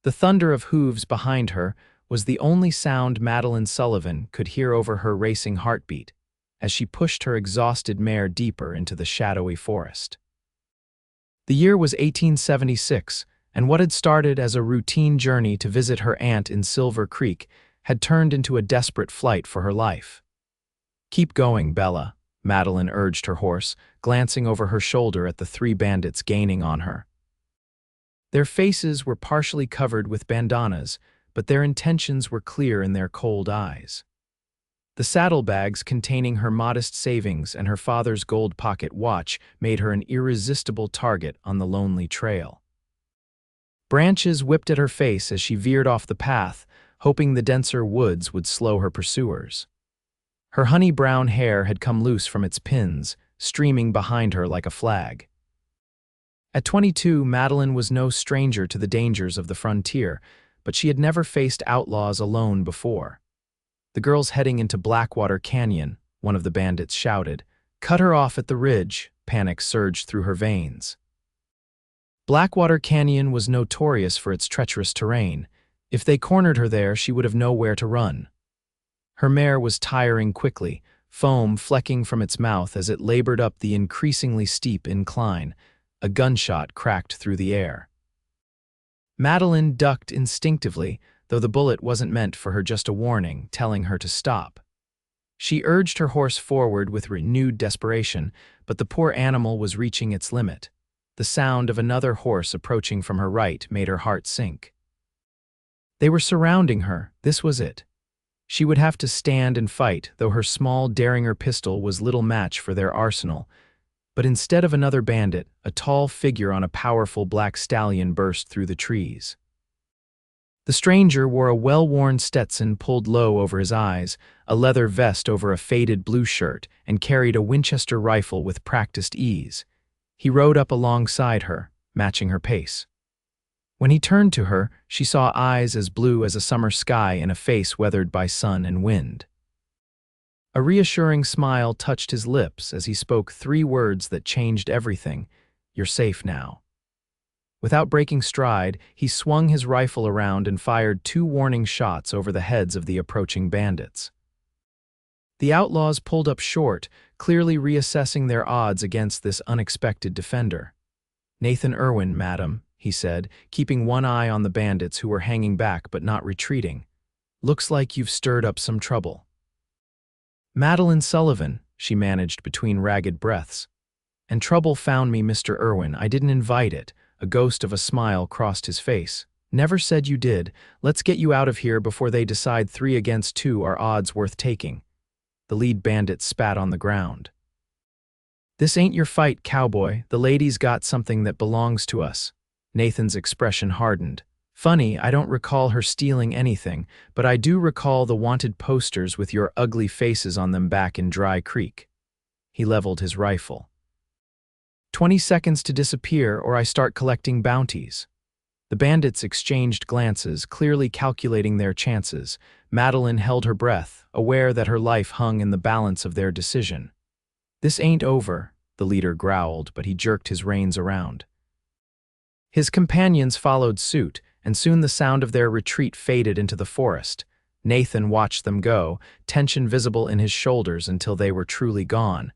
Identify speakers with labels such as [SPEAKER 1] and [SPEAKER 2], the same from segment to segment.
[SPEAKER 1] The thunder of hooves behind her was the only sound Madeline Sullivan could hear over her racing heartbeat as she pushed her exhausted mare deeper into the shadowy forest. The year was 1876, and what had started as a routine journey to visit her aunt in Silver Creek had turned into a desperate flight for her life. "Keep going, Bella," Madeline urged her horse, glancing over her shoulder at the three bandits gaining on her. Their faces were partially covered with bandanas, but their intentions were clear in their cold eyes. The saddlebags containing her modest savings and her father's gold pocket watch made her an irresistible target on the lonely trail. Branches whipped at her face as she veered off the path, hoping the denser woods would slow her pursuers. Her honey-brown hair had come loose from its pins, streaming behind her like a flag. At 22, Madeline was no stranger to the dangers of the frontier, but she had never faced outlaws alone before. "The girl's heading into Blackwater Canyon," one of the bandits shouted. "Cut her off at the ridge," panic surged through her veins. Blackwater Canyon was notorious for its treacherous terrain. If they cornered her there, she would have nowhere to run. Her mare was tiring quickly, foam flecking from its mouth as it labored up the increasingly steep incline. A gunshot cracked through the air. Madeline ducked instinctively, though the bullet wasn't meant for her, just a warning, telling her to stop. She urged her horse forward with renewed desperation, but the poor animal was reaching its limit. The sound of another horse approaching from her right made her heart sink. They were surrounding her. This was it. She would have to stand and fight, though her small Derringer pistol was little match for their arsenal. But instead of another bandit, a tall figure on a powerful black stallion burst through the trees. The stranger wore a well-worn Stetson pulled low over his eyes, a leather vest over a faded blue shirt, and carried a Winchester rifle with practiced ease. He rode up alongside her, matching her pace. When he turned to her, she saw eyes as blue as a summer sky and a face weathered by sun and wind. A reassuring smile touched his lips as he spoke three words that changed everything. "You're safe now." Without breaking stride, he swung his rifle around and fired two warning shots over the heads of the approaching bandits. The outlaws pulled up short, clearly reassessing their odds against this unexpected defender. "Nathan Irwin, madam," he said, keeping one eye on the bandits who were hanging back but not retreating. "Looks like you've stirred up some trouble." "Madeline Sullivan," she managed between ragged breaths. "And trouble found me, Mr. Irwin. I didn't invite it." A ghost of a smile crossed his face. "Never said you did. Let's get you out of here before they decide 3 against 2 are odds worth taking." The lead bandit spat on the ground. "This ain't your fight, cowboy. The lady's got something that belongs to us." Nathan's expression hardened. "Funny, I don't recall her stealing anything, but I do recall the wanted posters with your ugly faces on them back in Dry Creek." He leveled his rifle. 20 seconds to disappear, or I start collecting bounties." The bandits exchanged glances, clearly calculating their chances. Madeline held her breath, aware that her life hung in the balance of their decision. "This ain't over," the leader growled, but he jerked his reins around. His companions followed suit, and soon the sound of their retreat faded into the forest. Nathan watched them go, tension visible in his shoulders until they were truly gone.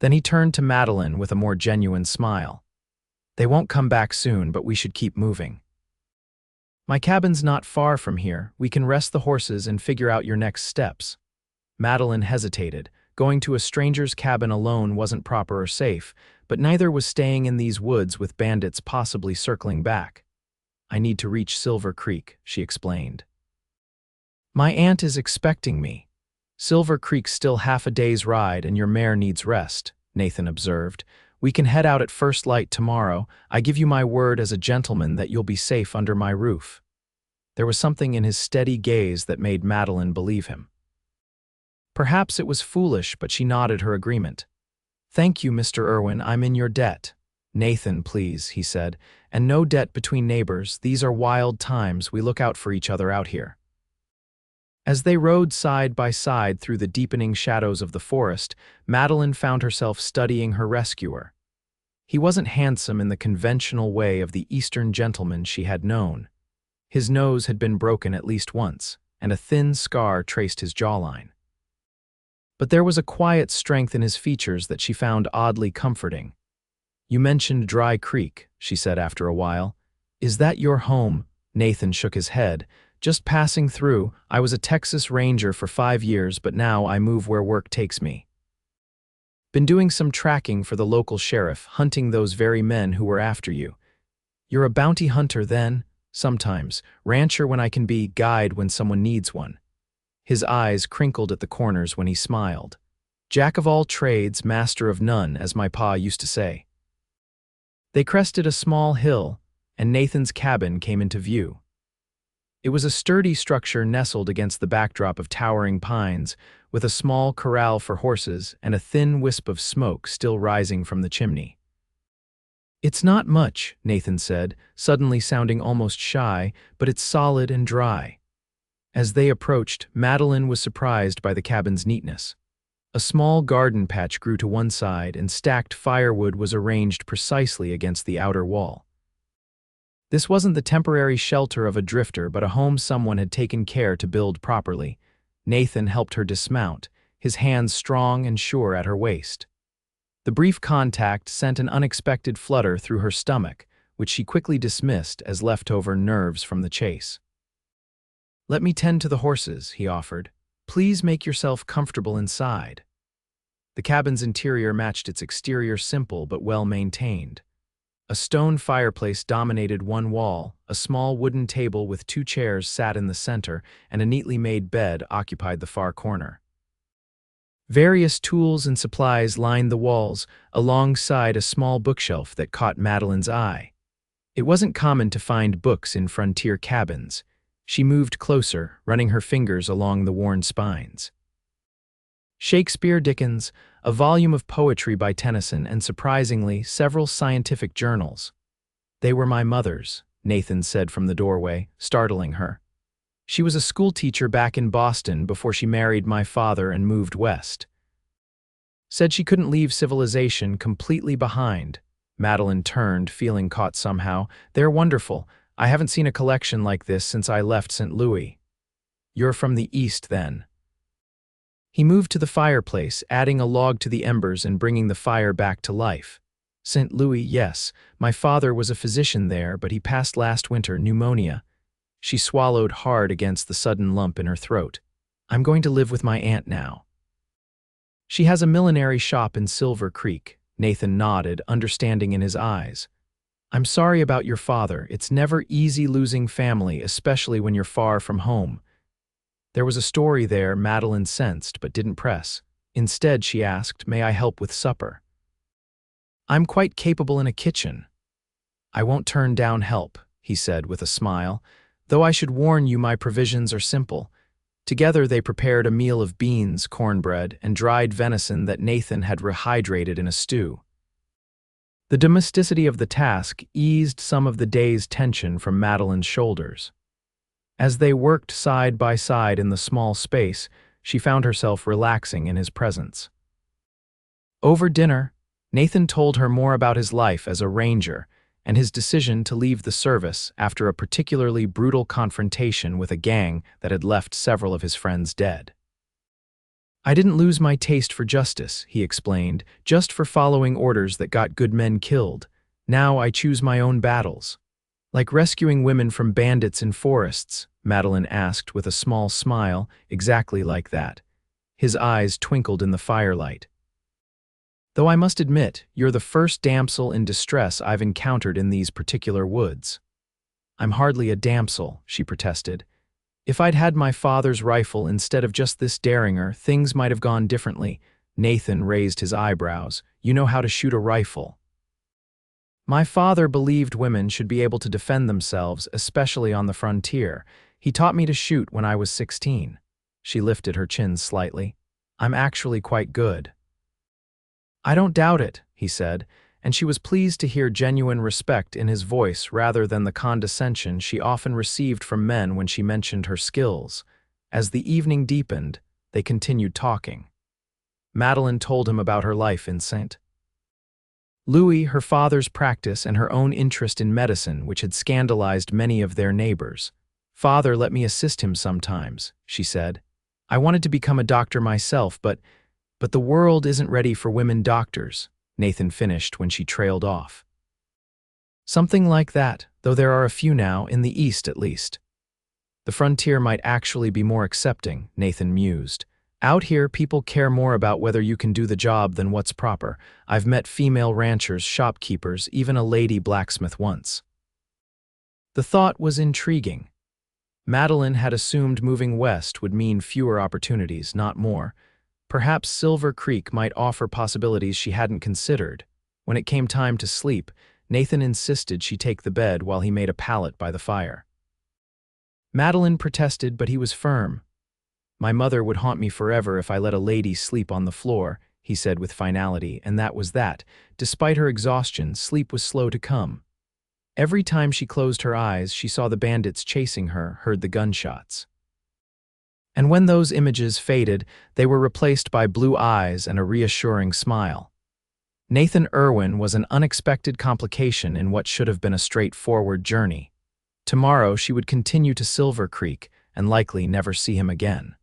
[SPEAKER 1] Then he turned to Madeline with a more genuine smile. "They won't come back soon, but we should keep moving. My cabin's not far from here. We can rest the horses and figure out your next steps." Madeline hesitated. Going to a stranger's cabin alone wasn't proper or safe, but neither was staying in these woods with bandits possibly circling back. "I need to reach Silver Creek," she explained. "My aunt is expecting me." "Silver Creek's still half a day's ride and your mare needs rest," Nathan observed. "We can head out at first light tomorrow. I give you my word as a gentleman that you'll be safe under my roof." There was something in his steady gaze that made Madeline believe him. Perhaps it was foolish, but she nodded her agreement. "Thank you, Mr. Irwin. I'm in your debt." "Nathan, please," he said, "and no debt between neighbors. These are wild times. We look out for each other out here." As they rode side by side through the deepening shadows of the forest, Madeline found herself studying her rescuer. He wasn't handsome in the conventional way of the Eastern gentleman she had known. His nose had been broken at least once, and a thin scar traced his jawline. But there was a quiet strength in his features that she found oddly comforting. "You mentioned Dry Creek," she said after a while. "Is that your home?" Nathan shook his head. "Just passing through. I was a Texas Ranger for 5 years, but now I move where work takes me. Been doing some tracking for the local sheriff, hunting those very men who were after you." "You're a bounty hunter then?" "Sometimes. Rancher when I can be, guide when someone needs one." His eyes crinkled at the corners when he smiled. "Jack of all trades, master of none, as my pa used to say." They crested a small hill, and Nathan's cabin came into view. It was a sturdy structure nestled against the backdrop of towering pines, with a small corral for horses and a thin wisp of smoke still rising from the chimney. "It's not much," Nathan said, suddenly sounding almost shy, "but it's solid and dry." As they approached, Madeline was surprised by the cabin's neatness. A small garden patch grew to one side, and stacked firewood was arranged precisely against the outer wall. This wasn't the temporary shelter of a drifter, but a home someone had taken care to build properly. Nathan helped her dismount, his hands strong and sure at her waist. The brief contact sent an unexpected flutter through her stomach, which she quickly dismissed as leftover nerves from the chase. "Let me tend to the horses," he offered. "Please make yourself comfortable inside." The cabin's interior matched its exterior, simple but well-maintained. A stone fireplace dominated one wall, a small wooden table with 2 chairs sat in the center, and a neatly made bed occupied the far corner. Various tools and supplies lined the walls, alongside a small bookshelf that caught Madeline's eye. It wasn't common to find books in frontier cabins. She moved closer, running her fingers along the worn spines. Shakespeare, Dickens, a volume of poetry by Tennyson, and surprisingly, several scientific journals. "They were my mother's," Nathan said from the doorway, startling her. "She was a schoolteacher back in Boston before she married my father and moved west. Said she couldn't leave civilization completely behind." Madeline turned, feeling caught somehow. "They're wonderful. I haven't seen a collection like this since I left St. Louis." "You're from the East, then?" He moved to the fireplace, adding a log to the embers and bringing the fire back to life. "St. Louis, yes. My father was a physician there, but he passed last winter, pneumonia." She swallowed hard against the sudden lump in her throat. "I'm going to live with my aunt now." "She has a millinery shop in Silver Creek." Nathan nodded, understanding in his eyes. "I'm sorry about your father. It's never easy losing family, especially when you're far from home." There was a story there, Madeline sensed, but didn't press. Instead, she asked, "May I help with supper?" "I'm quite capable in a kitchen." "I won't turn down help," he said with a smile, "though I should warn you my provisions are simple." Together they prepared a meal of beans, cornbread, and dried venison that Nathan had rehydrated in a stew. The domesticity of the task eased some of the day's tension from Madeline's shoulders. As they worked side by side in the small space, she found herself relaxing in his presence. Over dinner, Nathan told her more about his life as a ranger and his decision to leave the service after a particularly brutal confrontation with a gang that had left several of his friends dead. "I didn't lose my taste for justice," he explained, "just for following orders that got good men killed. Now I choose my own battles." "Like rescuing women from bandits in forests?" Madeline asked with a small smile, "Exactly like that." His eyes twinkled in the firelight. "Though I must admit, you're the first damsel in distress I've encountered in these particular woods." "I'm hardly a damsel," she protested. "If I'd had my father's rifle instead of just this derringer, things might have gone differently." Nathan raised his eyebrows. "You know how to shoot a rifle." "My father believed women should be able to defend themselves, especially on the frontier. He taught me to shoot when I was 16. She lifted her chin slightly. "I'm actually quite good." "I don't doubt it," he said, and she was pleased to hear genuine respect in his voice rather than the condescension she often received from men when she mentioned her skills. As the evening deepened, they continued talking. Madeline told him about her life in St. Louis, her father's practice, and her own interest in medicine, which had scandalized many of their neighbors. "Father let me assist him sometimes," she said. "I wanted to become a doctor myself, but the world isn't ready for women doctors," Nathan finished when she trailed off. "Something like that, though there are a few now, in the East at least." "The frontier might actually be more accepting," Nathan mused. "Out here, people care more about whether you can do the job than what's proper. I've met female ranchers, shopkeepers, even a lady blacksmith once." The thought was intriguing. Madeline had assumed moving west would mean fewer opportunities, not more. Perhaps Silver Creek might offer possibilities she hadn't considered. When it came time to sleep, Nathan insisted she take the bed while he made a pallet by the fire. Madeline protested, but he was firm. "My mother would haunt me forever if I let a lady sleep on the floor," he said with finality, and that was that. Despite her exhaustion, sleep was slow to come. Every time she closed her eyes, she saw the bandits chasing her, heard the gunshots. And when those images faded, they were replaced by blue eyes and a reassuring smile. Nathan Irwin was an unexpected complication in what should have been a straightforward journey. Tomorrow she would continue to Silver Creek and likely never see him again.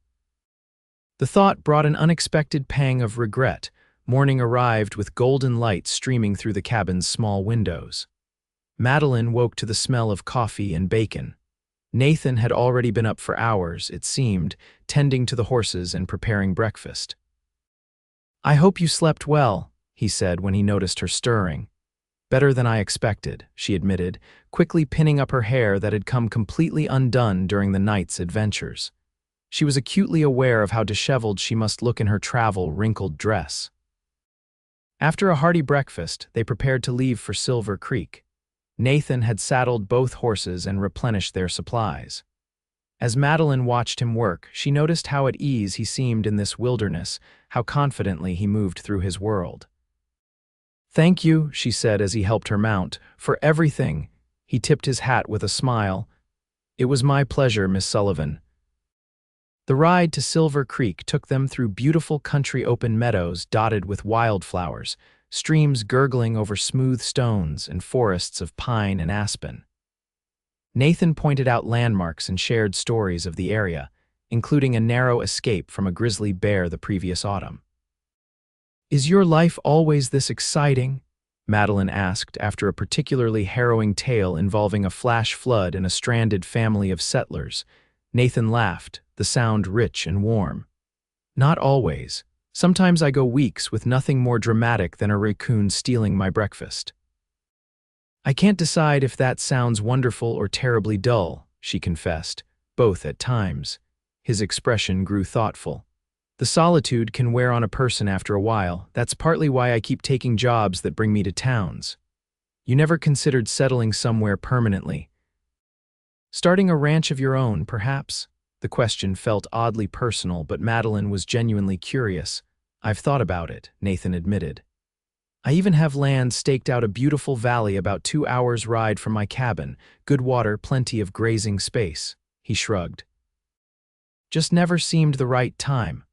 [SPEAKER 1] The thought brought an unexpected pang of regret. Morning arrived with golden light streaming through the cabin's small windows. Madeline woke to the smell of coffee and bacon. Nathan had already been up for hours, it seemed, tending to the horses and preparing breakfast. "I hope you slept well," he said when he noticed her stirring. "Better than I expected," she admitted, quickly pinning up her hair that had come completely undone during the night's adventures. She was acutely aware of how disheveled she must look in her travel-wrinkled dress. After a hearty breakfast, they prepared to leave for Silver Creek. Nathan had saddled both horses and replenished their supplies. As Madeline watched him work, she noticed how at ease he seemed in this wilderness, how confidently he moved through his world. "Thank you," she said as he helped her mount, "for everything." He tipped his hat with a smile. "It was my pleasure, Miss Sullivan." The ride to Silver Creek took them through beautiful country open meadows dotted with wildflowers, streams gurgling over smooth stones, and forests of pine and aspen. Nathan pointed out landmarks and shared stories of the area, including a narrow escape from a grizzly bear the previous autumn. "Is your life always this exciting?" Madeline asked after a particularly harrowing tale involving a flash flood and a stranded family of settlers. Nathan laughed, the sound rich and warm. "Not always. Sometimes I go weeks with nothing more dramatic than a raccoon stealing my breakfast." "I can't decide if that sounds wonderful or terribly dull," she confessed, "both at times." His expression grew thoughtful. "The solitude can wear on a person after a while. That's partly why I keep taking jobs that bring me to towns." "You never considered settling somewhere permanently?" "Starting a ranch of your own, perhaps?" The question felt oddly personal, but Madeline was genuinely curious. "I've thought about it," Nathan admitted. "I even have land staked out a beautiful valley about 2 hours' ride from my cabin, good water, plenty of grazing space." He shrugged. "Just never seemed the right time."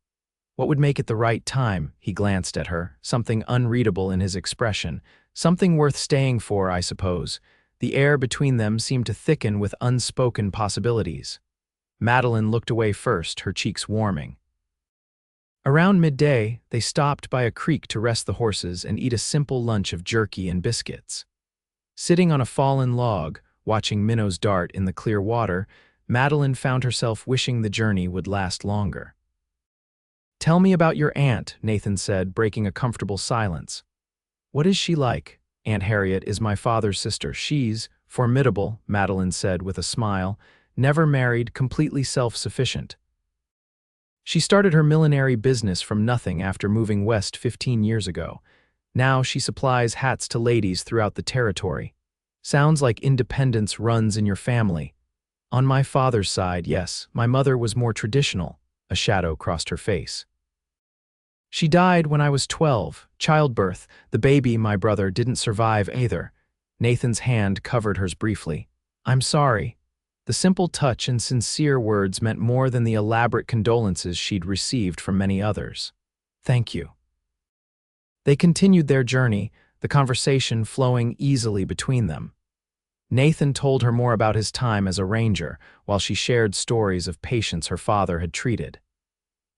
[SPEAKER 1] "What would make it the right time?" He glanced at her, something unreadable in his expression. "Something worth staying for, I suppose." The air between them seemed to thicken with unspoken possibilities. Madeline looked away first, her cheeks warming. Around midday, they stopped by a creek to rest the horses and eat a simple lunch of jerky and biscuits. Sitting on a fallen log, watching minnows dart in the clear water, Madeline found herself wishing the journey would last longer. "Tell me about your aunt," Nathan said, breaking a comfortable silence. "What is she like?" "Aunt Harriet is my father's sister. She's formidable," Madeline said with a smile. "Never married, completely self-sufficient. She started her millinery business from nothing after moving west 15 years ago. Now she supplies hats to ladies throughout the territory. Sounds like independence runs in your family." "On my father's side, yes. My mother was more traditional." A shadow crossed her face. "She died when I was 12. Childbirth. The baby, my brother, didn't survive either." Nathan's hand covered hers briefly. "I'm sorry." The simple touch and sincere words meant more than the elaborate condolences she'd received from many others. "Thank you." They continued their journey, the conversation flowing easily between them. Nathan told her more about his time as a ranger, while she shared stories of patients her father had treated.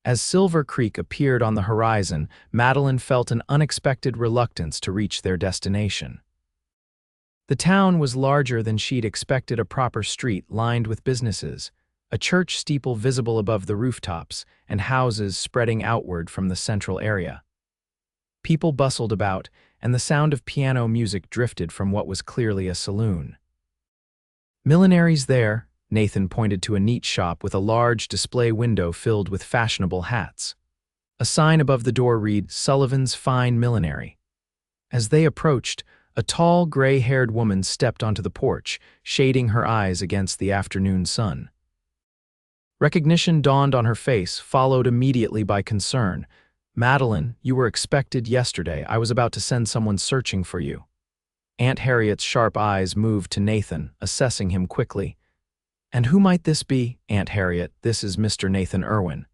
[SPEAKER 1] As Silver Creek appeared on the horizon, Madeline felt an unexpected reluctance to reach their destination. The town was larger than she'd expected, a proper street lined with businesses, a church steeple visible above the rooftops, and houses spreading outward from the central area. People bustled about, and the sound of piano music drifted from what was clearly a saloon. Millineries there, Nathan pointed to a neat shop with a large display window filled with fashionable hats. A sign above the door read, "Sullivan's Fine Millinery." As they approached, a tall, gray-haired woman stepped onto the porch, shading her eyes against the afternoon sun. Recognition dawned on her face, followed immediately by concern. "Madeline, you were expected yesterday. I was about to send someone searching for you." Aunt Harriet's sharp eyes moved to Nathan, assessing him quickly. "And who might this be?" "Aunt Harriet, this is Mr. Nathan Irwin.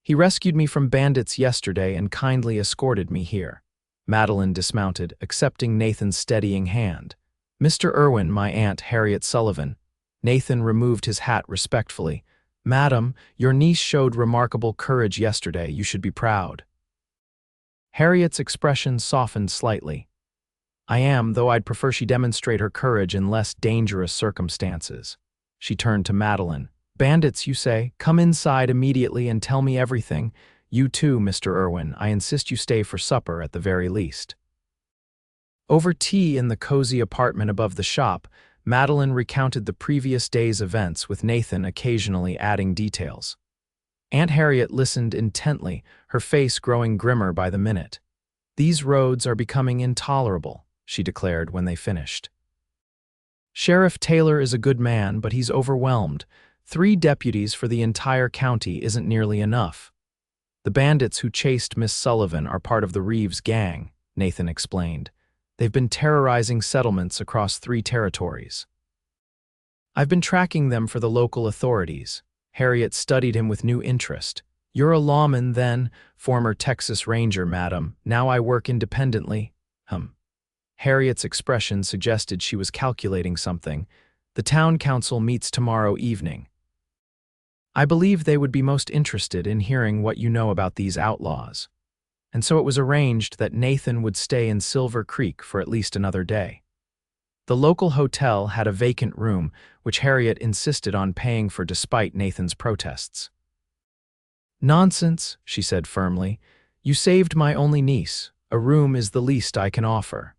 [SPEAKER 1] He rescued me from bandits yesterday and kindly escorted me here." Madeline dismounted, accepting Nathan's steadying hand. "Mr. Irwin, my Aunt Harriet Sullivan." Nathan removed his hat respectfully. "Madam, your niece showed remarkable courage yesterday. You should be proud." Harriet's expression softened slightly. "I am, though I'd prefer she demonstrate her courage in less dangerous circumstances." She turned to Madeline. "Bandits, you say? Come inside immediately and tell me everything. You too, Mr. Irwin. I insist you stay for supper at the very least." Over tea in the cozy apartment above the shop, Madeline recounted the previous day's events, with Nathan occasionally adding details. Aunt Harriet listened intently, her face growing grimmer by the minute. "These roads are becoming intolerable," she declared when they finished. "Sheriff Taylor is a good man, but he's overwhelmed. 3 deputies for the entire county isn't nearly enough. The bandits who chased Miss Sullivan are part of the Reeves gang," Nathan explained. "They've been terrorizing settlements across 3 territories. I've been tracking them for the local authorities." Harriet studied him with new interest. "You're a lawman, then?" "Former Texas Ranger, madam. Now I work independently." Harriet's expression suggested she was calculating something. "The town council meets tomorrow evening. I believe they would be most interested in hearing what you know about these outlaws." And so it was arranged that Nathan would stay in Silver Creek for at least another day. The local hotel had a vacant room, which Harriet insisted on paying for despite Nathan's protests. "Nonsense," she said firmly. "You saved my only niece. A room is the least I can offer."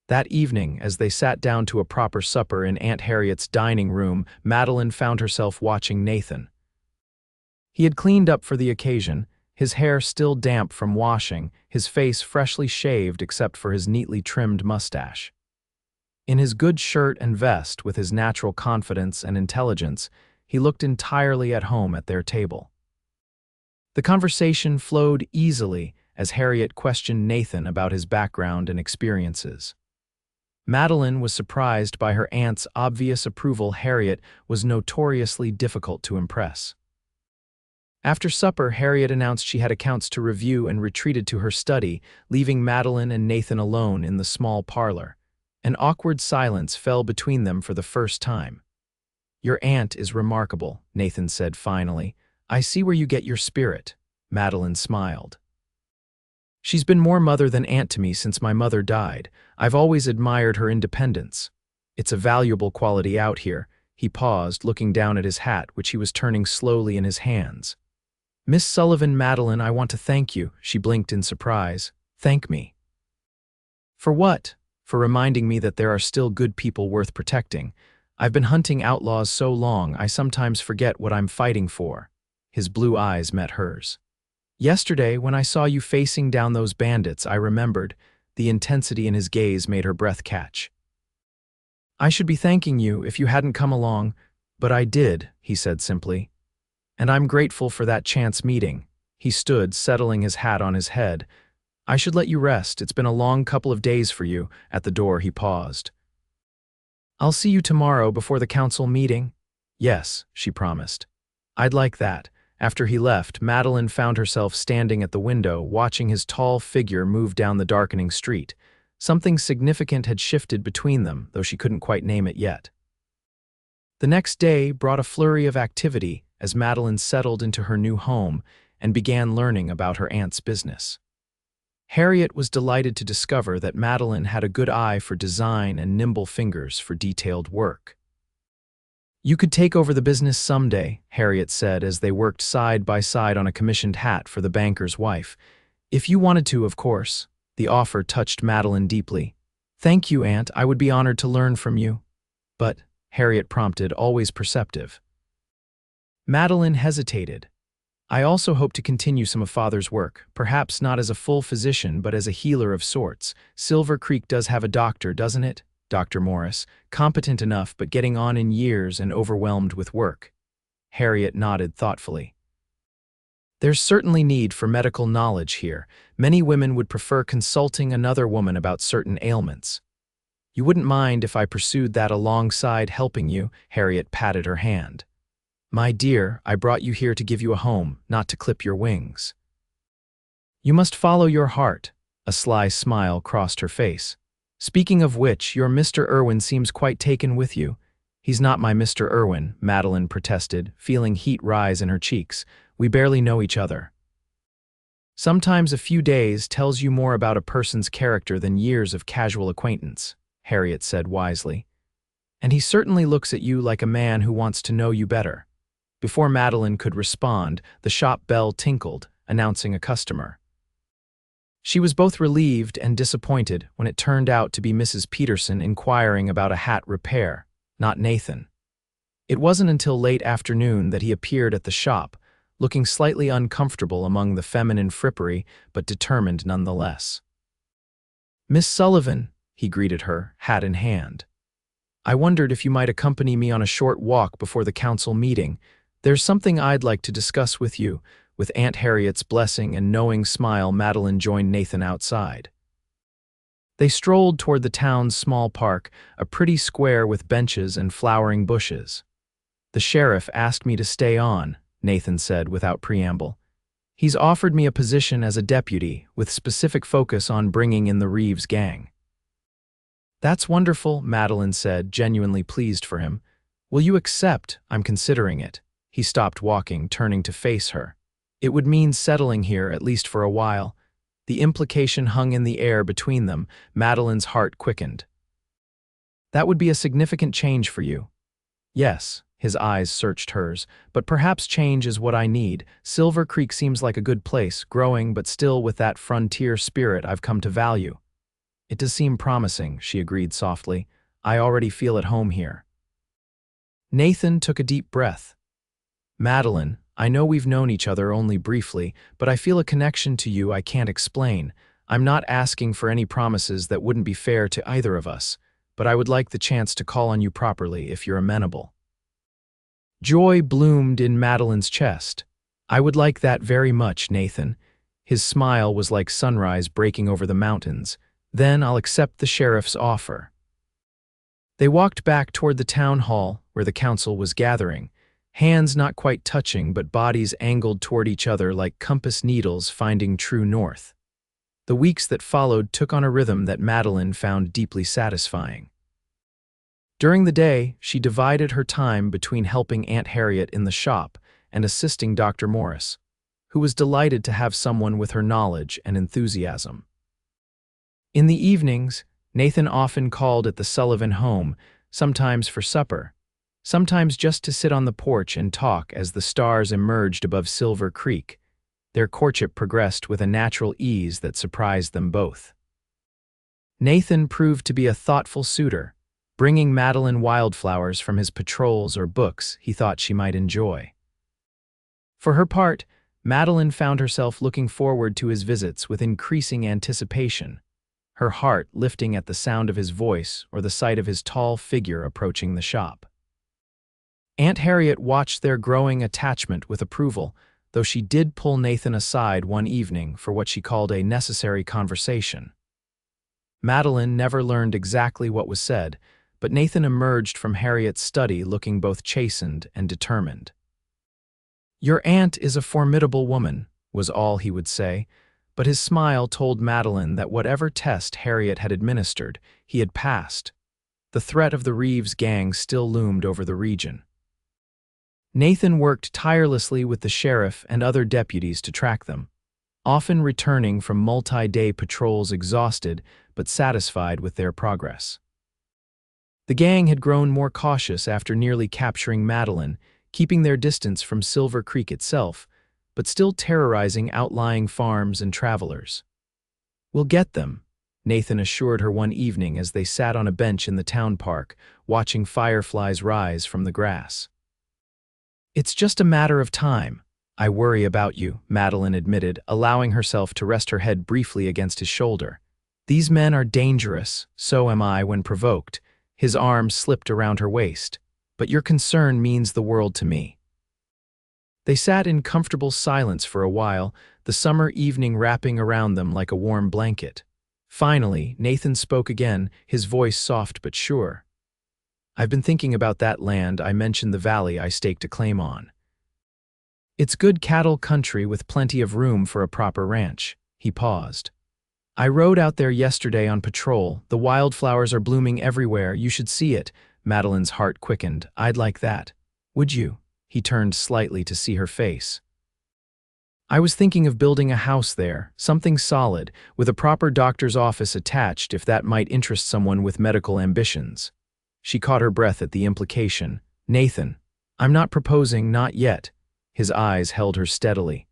[SPEAKER 1] That evening, as they sat down to a proper supper in Aunt Harriet's dining room, Madeline found herself watching Nathan. He had cleaned up for the occasion, his hair still damp from washing, his face freshly shaved except for his neatly trimmed mustache. In his good shirt and vest, with his natural confidence and intelligence, he looked entirely at home at their table. The conversation flowed easily as Harriet questioned Nathan about his background and experiences. Madeline was surprised by her aunt's obvious approval. Harriet was notoriously difficult to impress. After supper, Harriet announced she had accounts to review and retreated to her study, leaving Madeline and Nathan alone in the small parlor. An awkward silence fell between them for the first time. "Your aunt is remarkable," Nathan said finally. "I see where you get your spirit." Madeline smiled. "She's been more mother than aunt to me since my mother died. I've always admired her independence. It's a valuable quality out here." He paused, looking down at his hat, which he was turning slowly in his hands. "Miss Sullivan, Madeline, I want to thank you." She blinked in surprise. "Thank me? For what?" "For reminding me that there are still good people worth protecting. I've been hunting outlaws so long, I sometimes forget what I'm fighting for." His blue eyes met hers. "Yesterday, when I saw you facing down those bandits, I remembered." The intensity in his gaze made her breath catch. "I should be thanking you if you hadn't come along, but I did," he said simply. "And I'm grateful for that chance meeting." He stood, settling his hat on his head. "I should let you rest. It's been a long couple of days for you." At the door, he paused. "I'll see you tomorrow before the council meeting." "Yes," she promised. "I'd like that. After he left, Madeline found herself standing at the window, watching his tall figure move down the darkening street. Something significant had shifted between them, though she couldn't quite name it yet. The next day brought a flurry of activity as Madeline settled into her new home and began learning about her aunt's business. Harriet was delighted to discover that Madeline had a good eye for design and nimble fingers for detailed work. "You could take over the business someday," Harriet said as they worked side by side on a commissioned hat for the banker's wife. "If you wanted to, of course." The offer touched Madeline deeply. "Thank you, Aunt. I would be honored to learn from you." "But," Harriet prompted, always perceptive. Madeline hesitated. "I also hope to continue some of Father's work, perhaps not as a full physician but as a healer of sorts. Silver Creek does have a doctor, doesn't it? Dr. Morris, competent enough but getting on in years and overwhelmed with work." Harriet nodded thoughtfully. "There's certainly need for medical knowledge here. Many women would prefer consulting another woman about certain ailments. You wouldn't mind if I pursued that alongside helping you?" Harriet patted her hand. "My dear, I brought you here to give you a home, not to clip your wings." "You must follow your heart." A sly smile crossed her face. "Speaking of which, your Mr. Irwin seems quite taken with you." "He's not my Mr. Irwin," Madeline protested, feeling heat rise in her cheeks. "We barely know each other." "Sometimes a few days tells you more about a person's character than years of casual acquaintance," Harriet said wisely. "And he certainly looks at you like a man who wants to know you better." Before Madeline could respond, the shop bell tinkled, announcing a customer. She was both relieved and disappointed when it turned out to be Mrs. Peterson inquiring about a hat repair, not Nathan. It wasn't until late afternoon that he appeared at the shop, looking slightly uncomfortable among the feminine frippery, but determined nonetheless. "Miss Sullivan," he greeted her, hat in hand. "I wondered if you might accompany me on a short walk before the council meeting. There's something I'd like to discuss with you." With Aunt Harriet's blessing and knowing smile, Madeline joined Nathan outside. They strolled toward the town's small park, a pretty square with benches and flowering bushes. "The sheriff asked me to stay on," Nathan said without preamble. "He's offered me a position as a deputy, with specific focus on bringing in the Reeves gang." "That's wonderful," Madeline said, genuinely pleased for him. "Will you accept? I'm considering it." He stopped walking, turning to face her. It would mean settling here, at least for a while. The implication hung in the air between them. Madeline's heart quickened. "That would be a significant change for you." "Yes," his eyes searched hers, "but perhaps change is what I need. Silver Creek seems like a good place, growing but still with that frontier spirit I've come to value." "It does seem promising," she agreed softly. "I already feel at home here." Nathan took a deep breath. "Madeline, I know we've known each other only briefly, but I feel a connection to you I can't explain. I'm not asking for any promises that wouldn't be fair to either of us, but I would like the chance to call on you properly if you're amenable." Joy bloomed in Madeline's chest. "I would like that very much, Nathan." His smile was like sunrise breaking over the mountains. "Then I'll accept the sheriff's offer." They walked back toward the town hall, where the council was gathering. Hands not quite touching, but bodies angled toward each other like compass needles finding true north. The weeks that followed took on a rhythm that Madeline found deeply satisfying. During the day, she divided her time between helping Aunt Harriet in the shop and assisting Dr. Morris, who was delighted to have someone with her knowledge and enthusiasm. In the evenings, Nathan often called at the Sullivan home, sometimes for supper, sometimes just to sit on the porch and talk as the stars emerged above Silver Creek. Their courtship progressed with a natural ease that surprised them both. Nathan proved to be a thoughtful suitor, bringing Madeline wildflowers from his patrols or books he thought she might enjoy. For her part, Madeline found herself looking forward to his visits with increasing anticipation, her heart lifting at the sound of his voice or the sight of his tall figure approaching the shop. Aunt Harriet watched their growing attachment with approval, though she did pull Nathan aside one evening for what she called a necessary conversation. Madeline never learned exactly what was said, but Nathan emerged from Harriet's study looking both chastened and determined. "Your aunt is a formidable woman," was all he would say, but his smile told Madeline that whatever test Harriet had administered, he had passed. The threat of the Reeves gang still loomed over the region. Nathan worked tirelessly with the sheriff and other deputies to track them, often returning from multi-day patrols exhausted but satisfied with their progress. The gang had grown more cautious after nearly capturing Madeline, keeping their distance from Silver Creek itself, but still terrorizing outlying farms and travelers. "We'll get them," Nathan assured her one evening as they sat on a bench in the town park, watching fireflies rise from the grass. "It's just a matter of time. I worry about you," Madeline admitted, allowing herself to rest her head briefly against his shoulder. "These men are dangerous, so am I when provoked." His arm slipped around her waist. "But your concern means the world to me." They sat in comfortable silence for a while, the summer evening wrapping around them like a warm blanket. Finally, Nathan spoke again, his voice soft but sure. "I've been thinking about that land I mentioned, the valley I staked a claim on. It's good cattle country with plenty of room for a proper ranch." He paused. "I rode out there yesterday on patrol. The wildflowers are blooming everywhere. You should see it." Madeline's heart quickened. "I'd like that." "Would you?" He turned slightly to see her face. "I was thinking of building a house there, something solid, with a proper doctor's office attached if that might interest someone with medical ambitions." She caught her breath at the implication. "Nathan, I'm not proposing, not yet." His eyes held her steadily.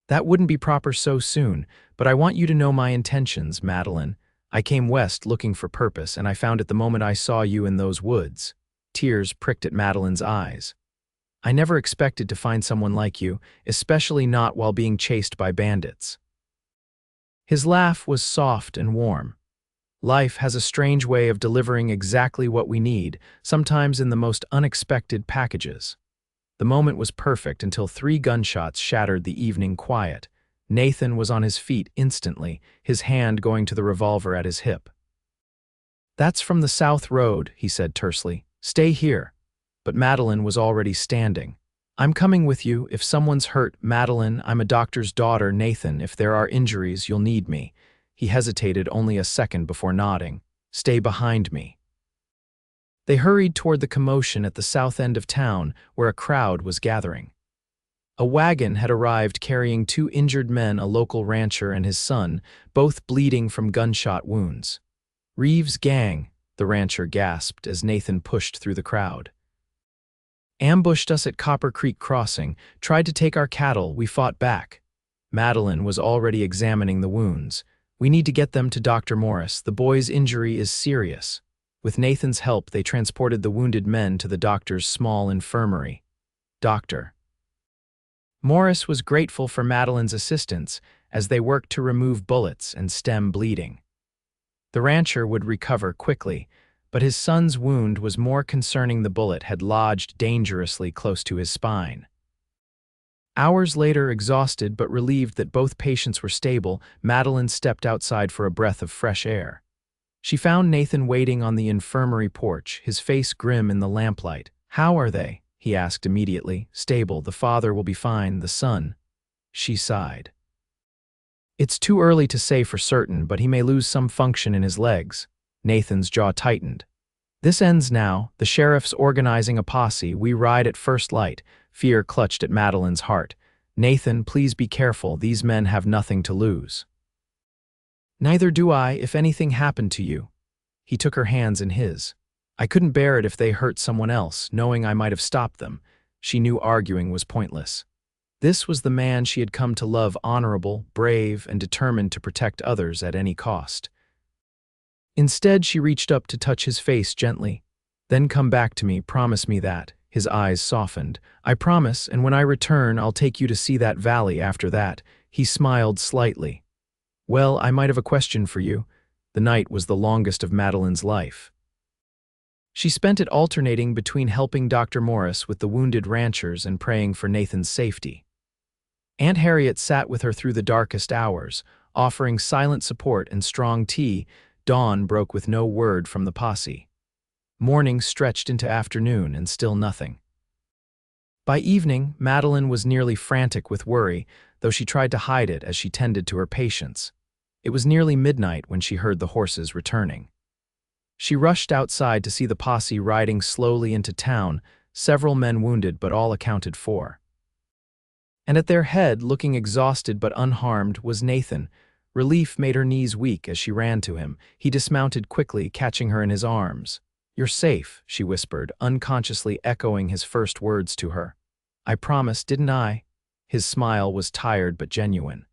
[SPEAKER 1] "That wouldn't be proper so soon, but I want you to know my intentions, Madeline. I came west looking for purpose, and I found it the moment I saw you in those woods." Tears pricked at Madeline's eyes. "I never expected to find someone like you, especially not while being chased by bandits." His laugh was soft and warm. "Life has a strange way of delivering exactly what we need, sometimes in the most unexpected packages." The moment was perfect until 3 gunshots shattered the evening quiet. Nathan was on his feet instantly, his hand going to the revolver at his hip. "That's from the South Road," he said tersely. "Stay here." But Madeline was already standing. "I'm coming with you. If someone's hurt, Madeline, I'm a doctor's daughter. Nathan, if there are injuries, you'll need me." He hesitated only a second before nodding. "Stay behind me." They hurried toward the commotion at the south end of town, where a crowd was gathering. A wagon had arrived carrying 2 injured men, a local rancher and his son, both bleeding from gunshot wounds. "Reeves' gang," the rancher gasped as Nathan pushed through the crowd. "Ambushed us at Copper Creek Crossing, tried to take our cattle, we fought back." Madeline was already examining the wounds. "We need to get them to Dr. Morris. The boy's injury is serious." With Nathan's help, they transported the wounded men to the doctor's small infirmary. Dr. Morris was grateful for Madeline's assistance as they worked to remove bullets and stem bleeding. The rancher would recover quickly, but his son's wound was more concerning. The bullet had lodged dangerously close to his spine. Hours later, exhausted but relieved that both patients were stable, Madeline stepped outside for a breath of fresh air. She found Nathan waiting on the infirmary porch, his face grim in the lamplight. "How are they?" he asked immediately. "Stable. The father will be fine. The son." She sighed. "It's too early to say for certain, but he may lose some function in his legs." Nathan's jaw tightened. "This ends now. The sheriff's organizing a posse. We ride at first light." Fear clutched at Madeline's heart. "Nathan, please be careful. These men have nothing to lose." "Neither do I, if anything happened to you." He took her hands in his. "I couldn't bear it if they hurt someone else, knowing I might have stopped them." She knew arguing was pointless. This was the man she had come to love, honorable, brave, and determined to protect others at any cost. Instead, she reached up to touch his face gently. "Then come back to me, promise me that." His eyes softened. "I promise, and when I return, I'll take you to see that valley after that." He smiled slightly. "Well, I might have a question for you." The night was the longest of Madeline's life. She spent it alternating between helping Dr. Morris with the wounded ranchers and praying for Nathan's safety. Aunt Harriet sat with her through the darkest hours, offering silent support and strong tea. Dawn broke with no word from the posse. Morning stretched into afternoon and still nothing. By evening, Madeline was nearly frantic with worry, though she tried to hide it as she tended to her patients. It was nearly midnight when she heard the horses returning. She rushed outside to see the posse riding slowly into town, several men wounded but all accounted for. And at their head, looking exhausted but unharmed, was Nathan. Relief made her knees weak as she ran to him. He dismounted quickly, catching her in his arms. "You're safe," she whispered, unconsciously echoing his first words to her. "I promised, didn't I?" His smile was tired but genuine.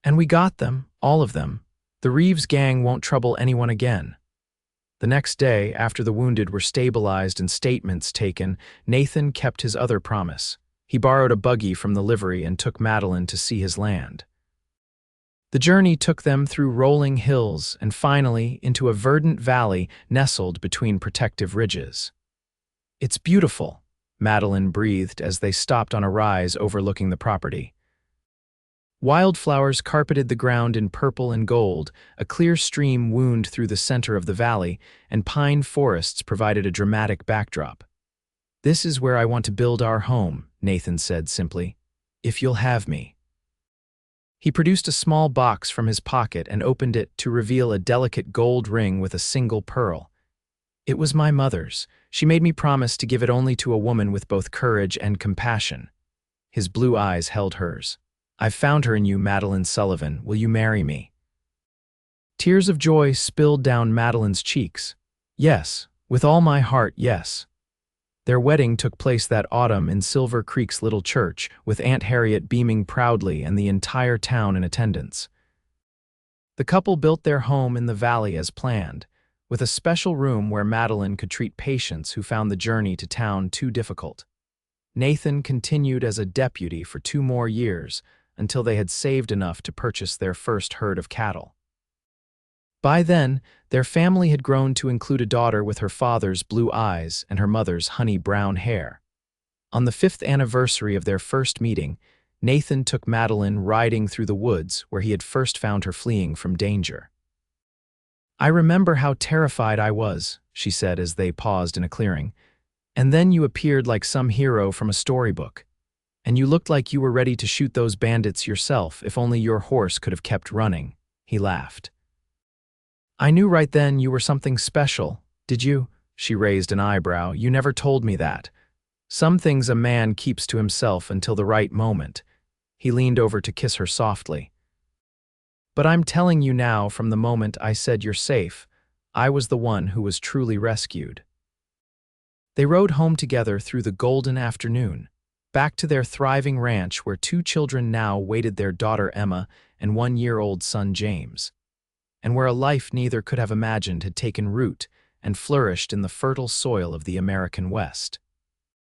[SPEAKER 1] "And we got them, all of them. The Reeves gang won't trouble anyone again." The next day, after the wounded were stabilized and statements taken, Nathan kept his other promise. He borrowed a buggy from the livery and took Madeline to see his land. The journey took them through rolling hills and finally into a verdant valley nestled between protective ridges. "It's beautiful," Madeline breathed as they stopped on a rise overlooking the property. Wildflowers carpeted the ground in purple and gold, a clear stream wound through the center of the valley, and pine forests provided a dramatic backdrop. "This is where I want to build our home," Nathan said simply, "if you'll have me." He produced a small box from his pocket and opened it to reveal a delicate gold ring with a single pearl. "It was my mother's. She made me promise to give it only to a woman with both courage and compassion." His blue eyes held hers. "I've found her in you, Madeline Sullivan. Will you marry me?" Tears of joy spilled down Madeline's cheeks. "Yes, with all my heart, yes." Their wedding took place that autumn in Silver Creek's little church, with Aunt Harriet beaming proudly and the entire town in attendance. The couple built their home in the valley as planned, with a special room where Madeline could treat patients who found the journey to town too difficult. Nathan continued as a deputy for 2 more years, until they had saved enough to purchase their first herd of cattle. By then, their family had grown to include a daughter with her father's blue eyes and her mother's honey-brown hair. On the 5th anniversary of their first meeting, Nathan took Madeline riding through the woods where he had first found her fleeing from danger. "I remember how terrified I was," she said as they paused in a clearing. "And then you appeared like some hero from a storybook. And you looked like you were ready to shoot those bandits yourself if only your horse could have kept running." He laughed. "I knew right then you were something special, did you?" She raised an eyebrow. "You never told me that. Some things a man keeps to himself until the right moment." He leaned over to kiss her softly. "But I'm telling you now, from the moment I said you're safe, I was the one who was truly rescued." They rode home together through the golden afternoon, back to their thriving ranch where 2 children now waited, their daughter Emma and 1-year-old son James, and where a life neither could have imagined had taken root and flourished in the fertile soil of the American West.